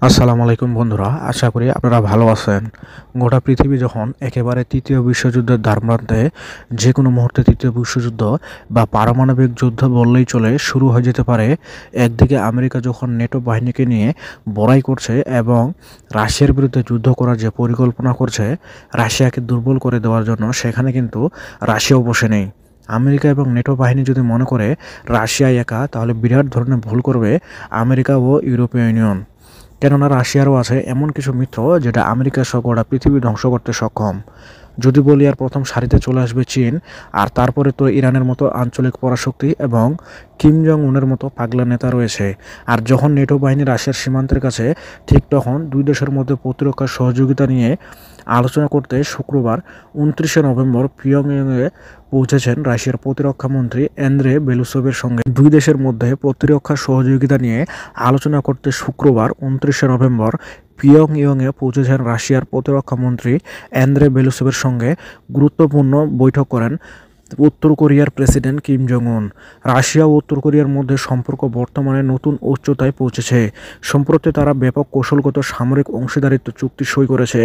আসসালামু আলাইকুম বন্ধুরা, আশা করি আপনারা ভালো আছেন। গোটা পৃথিবী যখন একেবারে তৃতীয় বিশ্বযুদ্ধের দ্বারপ্রান্তে, যে কোনো মুহূর্তে তৃতীয় বিশ্বযুদ্ধ বা পারমাণবিক যুদ্ধ বললেই চলে শুরু হয়ে যেতে পারে। একদিকে আমেরিকা যখন নেটো বাহিনীকে নিয়ে বড়াই করছে এবং রাশিয়ার বিরুদ্ধে যুদ্ধ করার যে পরিকল্পনা করছে রাশিয়াকে দুর্বল করে দেওয়ার জন্য, সেখানে কিন্তু রাশিয়াও বসে নেই। আমেরিকা এবং নেটো বাহিনী যদি মনে করে রাশিয়াই একা, তাহলে বিরাট ধরনের ভুল করবে আমেরিকা ও ইউরোপীয় ইউনিয়ন। কেননা রাশিয়ারও আছে এমন কিছু মিত্র যেটা আমেরিকা সহ গোটা পৃথিবী ধ্বংস করতে সক্ষম। যদি বলি আর প্রথম সারিতে চলে আসবে চীন, আর তারপরে তো ইরানের মতো আঞ্চলিক পরাশক্তি এবং কিম জং উনের মতো পাগলা নেতা রয়েছে। আর যখন নেটো বাহিনী রাশিয়ার সীমান্তের কাছে, ঠিক তখন দুই দেশের মধ্যে প্রতিরক্ষা সহযোগিতা নিয়ে আলোচনা করতে শুক্রবার 29শে নভেম্বর পিয়ংইয়ংয়ে পৌঁছেছেন রাশিয়ার প্রতিরক্ষা মন্ত্রী অ্যান্দ্রে বেলুসোভের সঙ্গে। দুই দেশের মধ্যে প্রতিরক্ষা সহযোগিতা নিয়ে আলোচনা করতে শুক্রবার 29শে নভেম্বর পিয়ংইয়ংয়ে পৌঁছেছেন রাশিয়ার প্রতিরক্ষা মন্ত্রী অ্যান্দ্রে বেলুসোভের সঙ্গে গুরুত্বপূর্ণ বৈঠক করেন উত্তর কোরিয়ার প্রেসিডেন্ট কিম জং উন। রাশিয়া ও উত্তর কোরিয়ার মধ্যে সম্পর্ক বর্তমানে নতুন উচ্চতায় পৌঁছেছে। সম্প্রতি তারা ব্যাপক কৌশলগত সামরিক অংশীদারিত্ব চুক্তি সই করেছে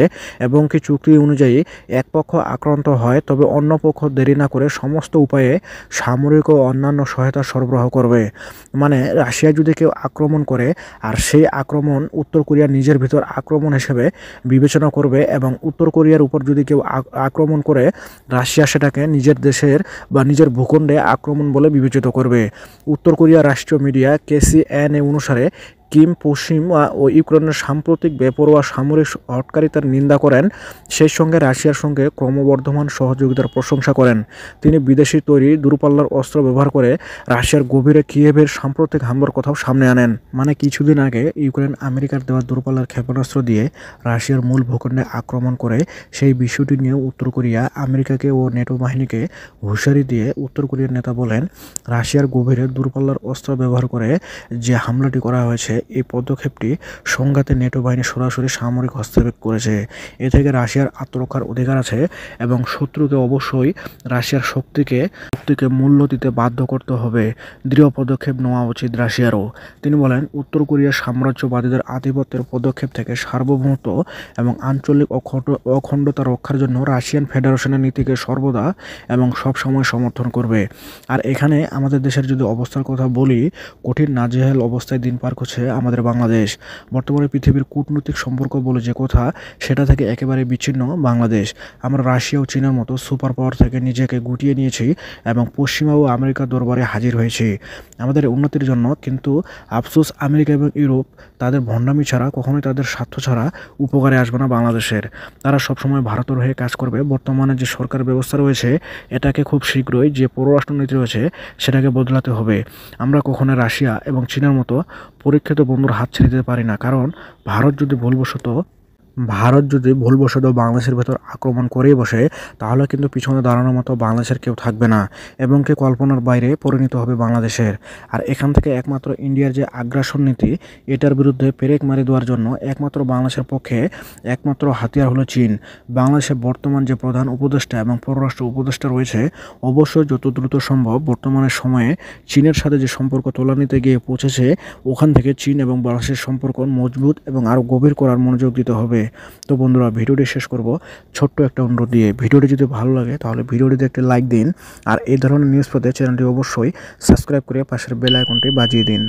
এবং কি চুক্তি অনুযায়ী এক পক্ষ আক্রান্ত হয় তবে অন্য পক্ষ দেরি না করে সমস্ত উপায়ে সামরিক ও অন্যান্য সহায়তা সরবরাহ করবে। মানে রাশিয়া যদি কেউ আক্রমণ করে, আর সেই আক্রমণ উত্তর কোরিয়া নিজের ভিতর আক্রমণ হিসেবে বিবেচনা করবে, এবং উত্তর কোরিয়ার উপর যদি কেউ আক্রমণ করে, রাশিয়া সেটাকে নিজের দেশের বা নিজের ভূখণ্ডে আক্রমণ বলে বিবেচিত করবে। উত্তর কোরিয়ার রাষ্ট্রীয় মিডিয়া KCNA অনুসারে কিম পশ্চিম ও ইউক্রেনের সাম্প্রতিক বেপরোয়া সামরিক হটকারিতার নিন্দা করেন, সেই সঙ্গে রাশিয়ার সঙ্গে ক্রমবর্ধমান সহযোগিতার প্রশংসা করেন। তিনি বিদেশি তৈরি দূরপাল্লার অস্ত্র ব্যবহার করে রাশিয়ার গভীরে কিয়েভের সাম্প্রতিক হামলার কথাও সামনে আনেন। মানে কিছুদিন আগে ইউক্রেন আমেরিকার দেওয়া দূরপাল্লার ক্ষেপণাস্ত্র দিয়ে রাশিয়ার মূল ভূখণ্ডে আক্রমণ করে, সেই বিষয়টি নিয়ে উত্তর কোরিয়া আমেরিকাকে ও নেটো বাহিনীকে হুঁশিয়ারি দিয়ে উত্তর কোরিয়ার নেতা বলেন, রাশিয়ার গভীরে দূরপাল্লার অস্ত্র ব্যবহার করে যে হামলাটি করা হয়েছে, এই পদক্ষেপটি সংঘাতে নেটো বাহিনী সরাসরি সামরিক হস্তক্ষেপ করেছে। এ থেকে রাশিয়ার আত্মরক্ষার অধিকার আছে এবং শত্রুকে অবশ্যই রাশিয়ার শক্তিকে মূল্য দিতে বাধ্য করতে হবে। দৃঢ় পদক্ষেপ নেওয়া উচিত রাশিয়ারও। তিনি বলেন, উত্তর কোরিয়ার সাম্রাজ্যবাদীদের আধিপত্যের পদক্ষেপ থেকে সার্বভৌমত্ব এবং আঞ্চলিক অখণ্ডতা রক্ষার জন্য রাশিয়ান ফেডারেশনের নীতিকে সর্বদা এবং সবসময় সমর্থন করবে। আর এখানে আমাদের দেশের যদি অবস্থার কথা বলি, কঠিন নাজেহাল অবস্থায় দিন পার করছে আমাদের বাংলাদেশ। বর্তমানে পৃথিবীর কূটনৈতিক সম্পর্ক বলে যে কথা, সেটা থেকে একেবারে বিচ্ছিন্ন বাংলাদেশ। আমরা রাশিয়া ও চীনের মতো সুপার পাওয়ার থেকে নিজেকে গুটিয়ে নিয়েছি এবং পশ্চিমা ও আমেরিকার দরবারে হাজির হয়েছি আমাদের উন্নতির জন্য। কিন্তু আফসোস, আমেরিকা এবং ইউরোপ তাদের ভণ্ডামি ছাড়া, কখনোই তাদের স্বার্থ ছাড়া উপকারে আসবে না বাংলাদেশের। তারা সবসময় ভারতের হয়ে কাজ করবে। বর্তমানে যে সরকার ব্যবস্থা রয়েছে, এটাকে খুব শীঘ্রই যে পররাষ্ট্রনীতি রয়েছে সেটাকে বদলাতে হবে। আমরা কখনো রাশিয়া এবং চীনের মতো পরীক্ষিত বন্ধুর হাত ছেড়ে দিতে পারি না, কারণ ভারত যদি ভুলবশত বাংলাদেশের ভেতর আক্রমণ করেই বসে, তাহলে কিন্তু পিছনে দাঁড়ানোর মতো বাংলাদেশের কেউ থাকবে না এবং কে কল্পনার বাইরে পরিণত হবে বাংলাদেশের। আর এখান থেকে একমাত্র ইন্ডিয়ার যে আগ্রাসন নীতি, এটার বিরুদ্ধে পেরেক মারি দেওয়ার জন্য একমাত্র বাংলাদেশের পক্ষে একমাত্র হাতিয়ার হলো চীন। বাংলাদেশের বর্তমান যে প্রধান উপদেষ্টা এবং পররাষ্ট্র উপদেষ্টা রয়েছে, অবশ্যই যত দ্রুত সম্ভব বর্তমানের সময়ে চীনের সাথে যে সম্পর্ক তোলানিতে গিয়ে পৌঁছেছে, ওখান থেকে চীন এবং বাংলাদেশের সম্পর্ক মজবুত এবং আরও গভীর করার মনোযোগ দিতে হবে। তো বন্ধুরা, ভিডিওটি শেষ করব ছোট্ট একটা অনুরোধ দিয়ে। ভিডিওটি যদি ভালো লাগে তাহলে ভিডিওটিতে একটি লাইক দিন, আর এই ধরনের নিউজ পেতে চ্যানেলটি অবশ্যই সাবস্ক্রাইব করে পাশের বেল আইকনটি বাজিয়ে দিন।